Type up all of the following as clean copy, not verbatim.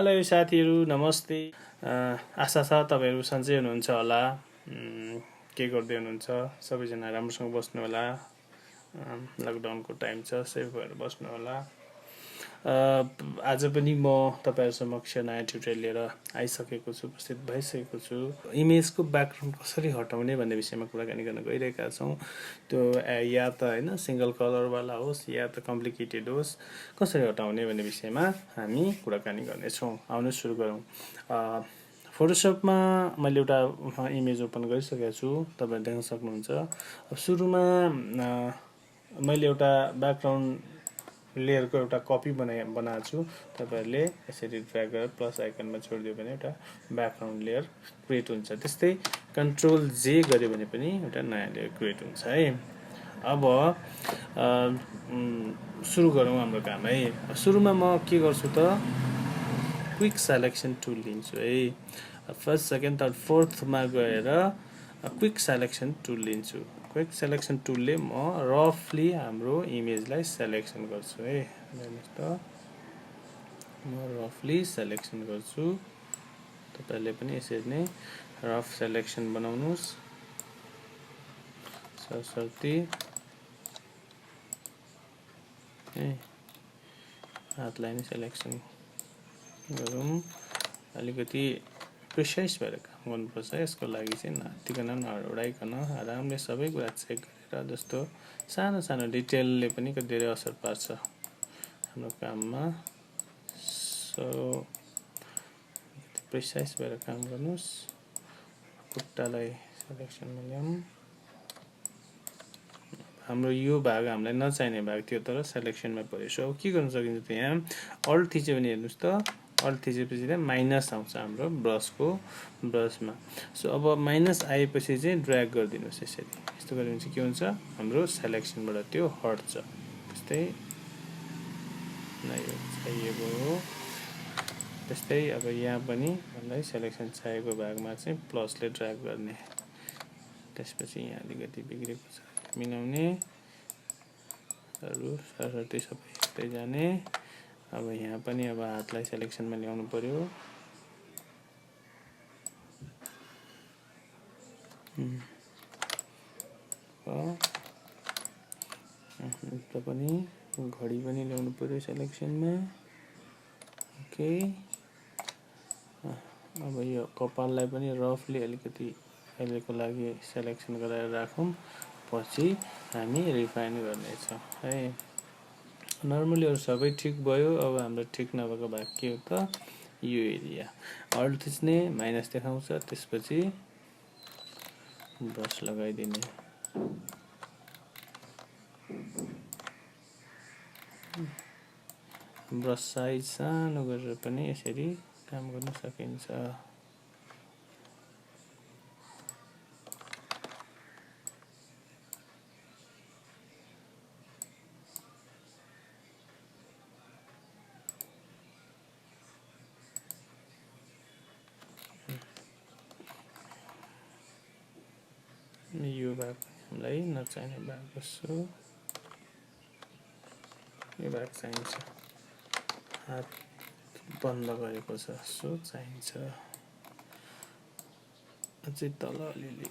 Hello साथीहरू नमस्ते। आशा छ तपाईहरु सन्चै हुनुहुन्छ होला। के गर्दै हुनुहुन्छ? सबैजना राम्रोसँग बस्नु होला। लकडाउनको टाइम छ, सेफ भएर बस्नु होला। आज पनि म तपाईहरु समक्ष नयाँ ट्युटोरियल लिएर आइसकेको छु, उपस्थित भइसकेको छु। इमेजको ब्याकग्राउन्ड कसरी हटाउने भन्ने विषयमा कुराकानी गर्न गइरहेका छौं। त्यो या त हैन सिंगल कलर वाला होस् या त कम्प्लिकेटेड होस्, कसरी हटाउने भन्ने विषयमा हामी कुराकानी गर्ने छौं। आउनु सुरु गरौँ। फोटोशपमा मैले एउटा इमेज ओपन गरिसकेको छु, तपाईहरु देख्न सक्नुहुन्छ। सुरुमा मैले एउटा ब्याकग्राउन्ड लेयरको एउटा कपी बनाएको छु। तपाईहरुले यसरी ड्र्याग गरेर प्लस आइकनमा छोडिदियो भने एउटा ब्याकग्राउन्ड लेयर क्रिएट हुन्छ। त्यस्तै कन्ट्रोल जे गर्यो भने पनि एउटा नयाँ लेयर क्रिएट हुन्छ है। अब सुरु गरौँ हाम्रो काम है। सुरुमा म के गर्छु त क्विक सिलेक्सन टुल लिन्छु है। फर्स्ट सेकेन्ड थर्ड फोर्थमा गएर क्विक सिलेक्सन टुल लिन्छु। क्विक सिलेक्सन टुलले म रफली हाम्रो इमेजलाई सिलेक्सन गर्छु है। हेर्नुस् त म रफली सिलेक्सन गर्छु। तपाईहरुले पनि यसरी नै रफ सिलेक्सन बनाउनुस्। सरसर्ती हातलाई नै सिलेक्सन गरौँ। अलिकति प्रिसाइज भएर काम गर्नुपर्छ। यसको लागि चाहिँ नआत्तिकन नहराइकन आरामले सबै कुरा चेक गरेर, जस्तो सानो सानो डिटेलले पनि धेरै असर पार्छ हाम्रो काममा। सो प्रिसाइज भएर काम गर्नुस्। खुट्टालाई सिलेक्सनमा ल्याऊँ। हाम्रो यो भाग हामीलाई नचाहिने भाग थियो तर सिलेक्सनमा पर्यो। सो अब के गर्न सकिन्छ त यहाँ अल्ट थिच्यो भने हेर्नुस् त अल्ट थिचेपछि चाहिँ माइनस आउँछ हाम्रो ब्रसमा। सो अब माइनस आएपछि चाहिँ ड्र्याग गरिदिनुस् यसरी। यस्तो गर्यो भने चाहिँ के हुन्छ हाम्रो सिलेक्सनबाट त्यो हट्छ। त्यस्तै चाहिएको हो। त्यस्तै अब यहाँ पनि हामीलाई सिलेक्सन चाहिएको भागमा चाहिँ प्लसले ड्र्याग गर्ने। त्यसपछि यहाँ अलिकति बिग्रेको छ मिलाउने। सरसर्ती सबै हेर्दै जाने। अब यहाँ पनि अब हातलाई सिलेक्सनमा ल्याउनु पर्यो। त पनि घडी पनि ल्याउनु पर्यो सिलेक्सनमा। ओके। अब यो कपाललाई पनि रफली अलिकति अहिलेको लागि सिलेक्सन गराएर राखौँ। पछि हामी रिफाइन गर्नेछौँ है। नर्मली अरु सबै ठिक भयो। अब हाम्रो ठिक नभएको भाग के हो त यो एरिया। अल्ट थिच्ने माइनस देखाउँछ। त्यसपछि ब्रस लगाइदिने। ब्रस साइज सानो गरेर पनि यसरी काम गर्न सकिन्छ। यो भाग हामीलाई नचाहिने भाग जस्तो यो भाग चाहिन्छ। हात बन्द गरेको छ सो चाहिन्छ। अझै तल अलिअलि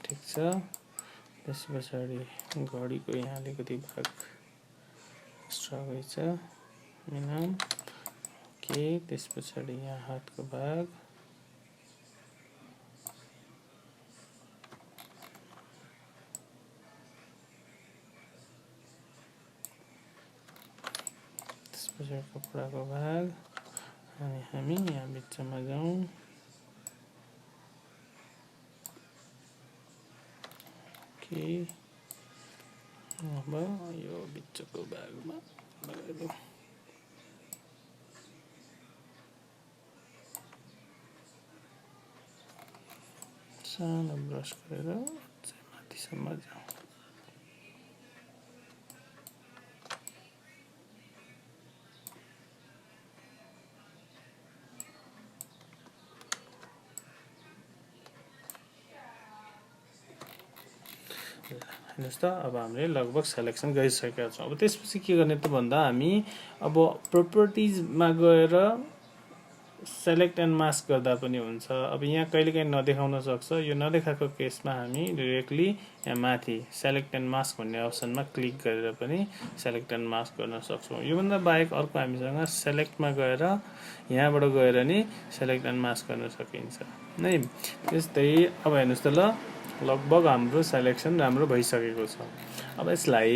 ठिक छ। त्यस पछाडि घडीको यहाँ अलिकति भाग एक्स्ट्रा छ मिलाऊँ। ओके। त्यस पछाडि यहाँ हातको भाग त्यसपछि कपडाको भाग अनि हामी यहाँ बिचमा जाउँ। ओके। अब यो बिचको भागमा लगाइदिउँ। सानो ब्रस गरेर माथिसम्म जाउँ। हेर्नुहोस् त अब हामीले लगभग सेलेक्सन गरिसकेका छौँ। अब त्यसपछि के गर्ने त भन्दा हामी अब प्रोपर्टिजमा गएर सेलेक्ट एन्ड मास्क गर्दा पनि हुन्छ। अब यहाँ कहिलेकाहीँ नदेखाउन सक्छ, यो नदेखाएको केसमा हामी डिरेक्टली यहाँ माथि सेलेक्ट एन्ड मास्क भन्ने अप्सनमा क्लिक गरेर पनि सेलेक्ट एन्ड मास्क गर्न सक्छौँ। योभन्दा बाहेक अर्को हामीसँग सेलेक्टमा गएर यहाँबाट गएर नि सेलेक्ट एन्ड मास्क गर्न सकिन्छ नै। त्यस्तै अब हेर्नुहोस् त लगभग हाम्रो सेलेक्सन राम्रो भइसकेको छ। अब यसलाई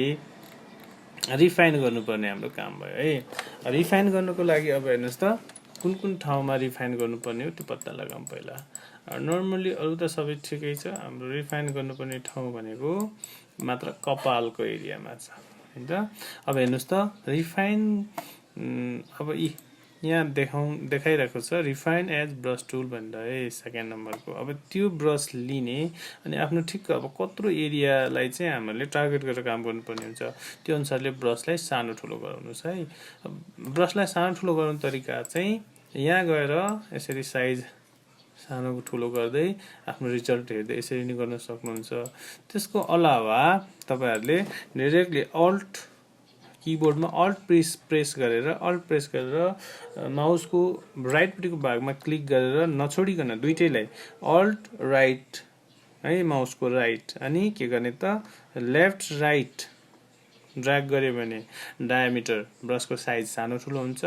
रिफाइन गर्नुपर्ने हाम्रो काम भयो है। रिफाइन गर्नुको लागि अब हेर्नुहोस् त कुन ठाउँमा रिफाइन गर्नुपर्ने हो त्यो पत्ता लगाऊँ पहिला। नर्मली अरू त सबै ठिकै छ, हाम्रो रिफाइन गर्नुपर्ने ठाउँ भनेको मात्र कपालको एरियामा छ हैन त। अब हेर्नुहोस् त रिफाइन अब यहाँ देखाइरहेको छ रिफाइन एज ब्रस टुल भनेर है, सेकेन्ड नम्बरको। अब त्यो ब्रस लिने अनि आफ्नो ठिक्क अब कत्रो एरियालाई चाहिँ हामीले टार्गेट गरेर काम गर्नुपर्ने हुन्छ त्यो अनुसारले ब्रसलाई सानो ठुलो गराउनुहोस् है। ब्रसलाई सानो ठुलो गराउने तरिका चाहिँ यहाँ गएर यसरी साइज सानो ठुलो गर्दै आफ्नो रिजल्ट हेर्दै यसरी नै गर्न सक्नुहुन्छ। त्यसको अलावा तपाईहरुले डाइरेक्टली अल्ट किबोर्डमा अल्ट प्रेस गरेर माउसको राइटपट्टिको भागमा क्लिक गरेर नछोडिकन दुईटैलाई अल्ट राइट है, माउसको राइट अनि के गर्ने त लेफ्ट राइट ड्र्याग गर्यो भने डायामिटर ब्रसको साइज सानो ठुलो हुन्छ।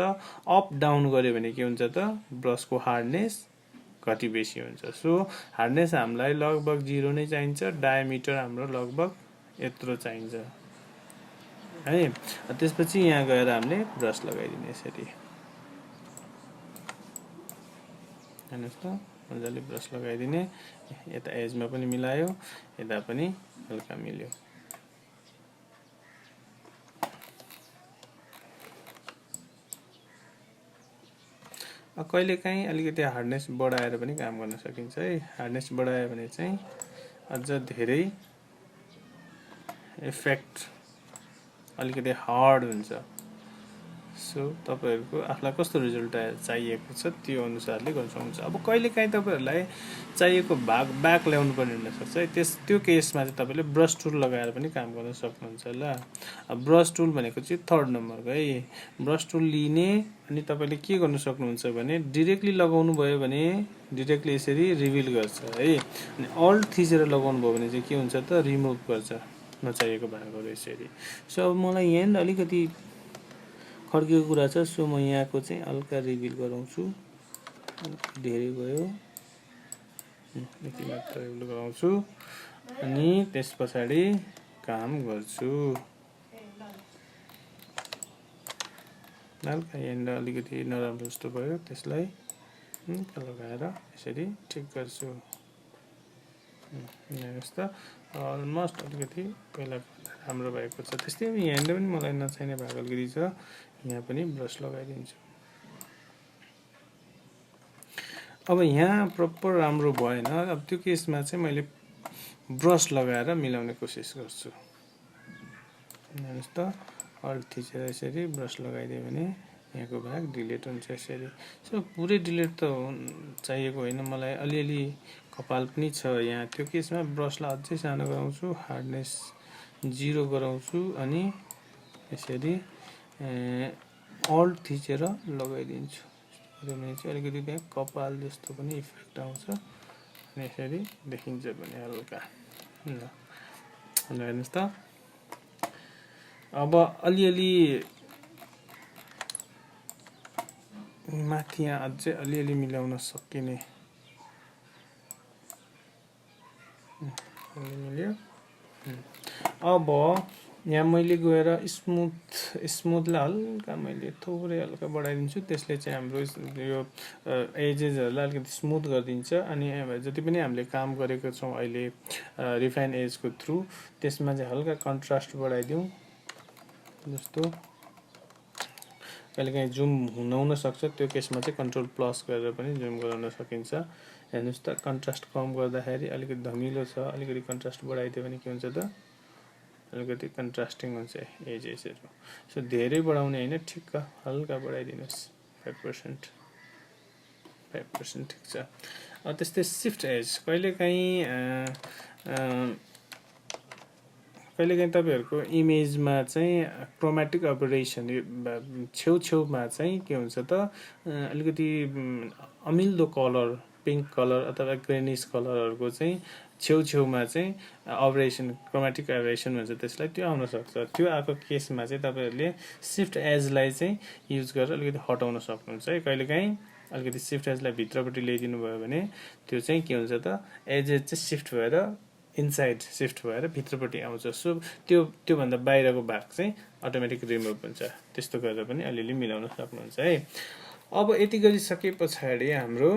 अप डाउन गर्यो भने के हुन्छ त ब्रसको हार्डनेस कति बेसी हुन्छ। सो हार्डनेस हामीलाई लगभग 0 नै चाहिन्छ, डायामिटर हाम्रो लगभग यत्रो चाहिन्छ है। त्यसपछि यहाँ गएर हामीले ब्रस लगाइदिने यसरी हेर्नुहोस् त मजाले ब्रस लगाइदिने। यता एजमा पनि मिलायो, यता पनि हल्का मिल्यो। कहिलेकाहीँ अलिकति हार्डनेस बढाएर पनि काम गर्न सकिन्छ है। हार्डनेस बढायो भने चाहिँ अझ धेरै इफेक्ट अलिकति हार्ड हुन्छ। सो तपाईहरुको आफूलाई कस्तो रिजल्ट चाहिएको छ त्यो अनुसारले गर्न सक्नुहुन्छ। अब कहिलेकाहीँ तपाईहरुलाई चाहिएको भाग ब्याक ल्याउनु पर्ने हुन सक्छ है। त्यो केसमा चाहिँ तपाईले ब्रस टुल लगाएर पनि काम गर्न सक्नुहुन्छ ल। अब ब्रस टुल भनेको चाहिँ थर्ड नम्बरको है। ब्रस टुल लिने अनि तपाईले के गर्न सक्नुहुन्छ भने डाइरेक्टली लगाउनु भयो भने डाइरेक्टली यसरी रिभिल गर्छ है। अनि अल्ट थिचेर लगाउनु भयो भने चाहिँ के हुन्छ त रिमुभ गर्छ नचाहिएको भागहरु यसरी। सो अब मलाई यहाँ अलिकति खड्केको कुरा छ, सो म यहाँको चाहिँ हल्का रिभिल गराउँछु। धेरै भयो यति मात्र रिभिल गराउँछु अनि त्यसपछि काम गर्छु। हल्का यहाँ अलिकति नराम्रो जस्तो भयो, त्यसलाई लगाएर यसरी ठिक गर्छु। हेर्नुहोस् त अलमोस्ट अलिकति पहिला राम्रो भएको छ। त्यस्तै यहाँ पनि मलाई नचाहिने भाग अलिकति छ, यहाँ पनि ब्रस लगाइदिन्छु। अब यहाँ प्रपर राम्रो भएन, अब त्यो केसमा चाहिँ मैले ब्रस लगाएर मिलाउने कोसिस गर्छु। हेर्नुहोस् त अल्ट थिचेर यसरी ब्रस लगाइदियो भने यहाँको भाग डिलिट हुन्छ यसरी। सो पुरै डिलिट त चाहिएको होइन मलाई, अलिअलि कपाल पनि छ यहाँ। त्यो केसमा ब्रसलाई अझै सानो गराउँछु, हार्डनेस 0 गराउँछु अनि यसरी अल्ट थिचेर लगाइदिन्छु। भने चाहिँ अलिकति त्यहाँ कपाल जस्तो पनि इफेक्ट आउँछ अनि यसरी देखिन्छ भने हल्का ल। हेर्नुहोस् त अब अलिअलि माथि यहाँ अझै अलिअलि मिलाउन सकिने मिल्यो। अब यहाँ मैले गएर स्मुथलाई हल्का मैले थोरै हल्का बढाइदिन्छु। त्यसले चाहिँ हाम्रो यो एजेसहरुलाई अलिकति स्मुथ गरिदिन्छ अनि जति पनि हामीले काम गरेको छौं अहिले रिफाइन एजको थ्रु त्यसमा चाहिँ हल्का कन्ट्रास्ट बढाइदिउँ। जस्तो कहिलेकाहीँ जुम हुन सक्छ, त्यो केसमा चाहिँ कन्ट्रोल प्लस गरेर पनि जुम गराउन सकिन्छ। हेर्नुहोस् त कन्ट्रास्ट कम गर्दाखेरि अलिकति धमिलो छ, अलिकति कन्ट्रास्ट बढाइदियो भने के हुन्छ त अलिकति कन्ट्रास्टिङ हुन्छ एजेसहरु। सो धेरै बढाउने हैन, ठिक्क हल्का बढाइदिनुस् 5% ठिक छ। त्यस्तै शिफ्ट एज कहिलेकाहीँ कहिलेकाहीँ तपाईँहरूको इमेजमा चाहिँ क्रोमेटिक अबरेसन छेउछेउमा चाहिँ के हुन्छ त अलिकति अमिल्दो कलर पिङ्क कलर अथवा ग्रेनिस कलरहरूको चाहिँ छेउछेउमा चाहिँ अबरेसन क्रोमेटिक एबरेसन भन्छ त्यसलाई, त्यो आउन सक्छ। त्यो आएको केसमा चाहिँ तपाईँहरूले सिफ्ट एजलाई चाहिँ युज गरेर अलिकति हटाउन सक्नुहुन्छ है। कहिलेकाहीँ अलिकति सिफ्ट एजलाई भित्रपट्टि ल्याइदिनु भयो भने त्यो चाहिँ के हुन्छ त एजेस चाहिँ सिफ्ट भएर इनसाइड सिफ्ट भएर भित्रपट्टि आउँछ। सो त्योभन्दा बाहिरको भाग चाहिँ अटोमेटिक रिमुभ हुन्छ। त्यस्तो गरेर पनि अलिअलि मिलाउन सक्नुहुन्छ है। अब यति गरिसके पछाडि हाम्रो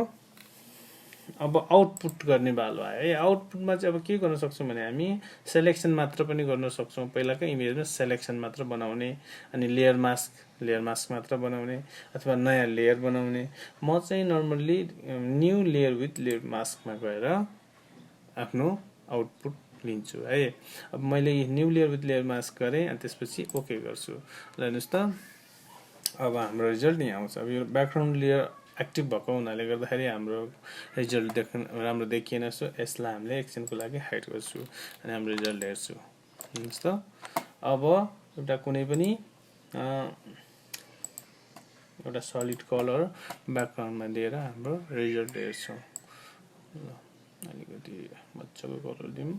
अब आउटपुट गर्ने बालो आयो है। आउटपुटमा चाहिँ अब के गर्न सक्छौँ भने हामी सेलेक्सन मात्र पनि गर्न सक्छौँ। पहिलाकै इमेजमा सेलेक्सन मात्र बनाउने, अनि लेयर मास्क मात्र बनाउने, अथवा नयाँ लेयर बनाउने। म चाहिँ normally new layer with layer मास्कमा गएर आफ्नो आउटपुट लिन्छु है। अब मैले new layer with layer mask गरेँ अनि त्यसपछि ओके गर्छु। ल हेर्नुहोस् त अब हाम्रो रिजल्ट यहाँ आउँछ। अब यो ब्याकग्राउन्ड लेयर एक्टिभ भएको हुनाले गर्दाखेरि हाम्रो रिजल्ट राम्रो देखिएन। सो यसलाई हामीले एकछिनको लागि हाइड गर्छु अनि हाम्रो रिजल्ट हेर्छु। हेर्नुहोस् त अब एउटा कुनै पनि एउटा सलिड कलर ब्याकग्राउन्डमा दिएर हाम्रो रिजल्ट हेर्छौँ। ल अलिकति मजाको कलर दिउँ।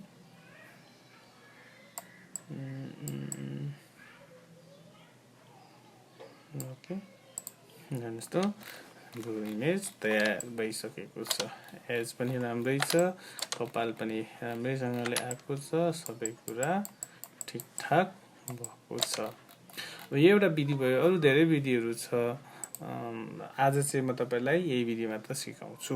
ओके, हेर्नुहोस् त हाम्रो इमेज तयार भइसकेको छ। एज पनि राम्रै छ, कपाल पनि राम्रैसँगले आएको छ, सबै कुरा ठिकठाक भएको छ। अब यो एउटा विधि भयो, अरू धेरै विधिहरू छ। आज चाहिँ म तपाईँलाई यही विधि मात्र सिकाउँछु।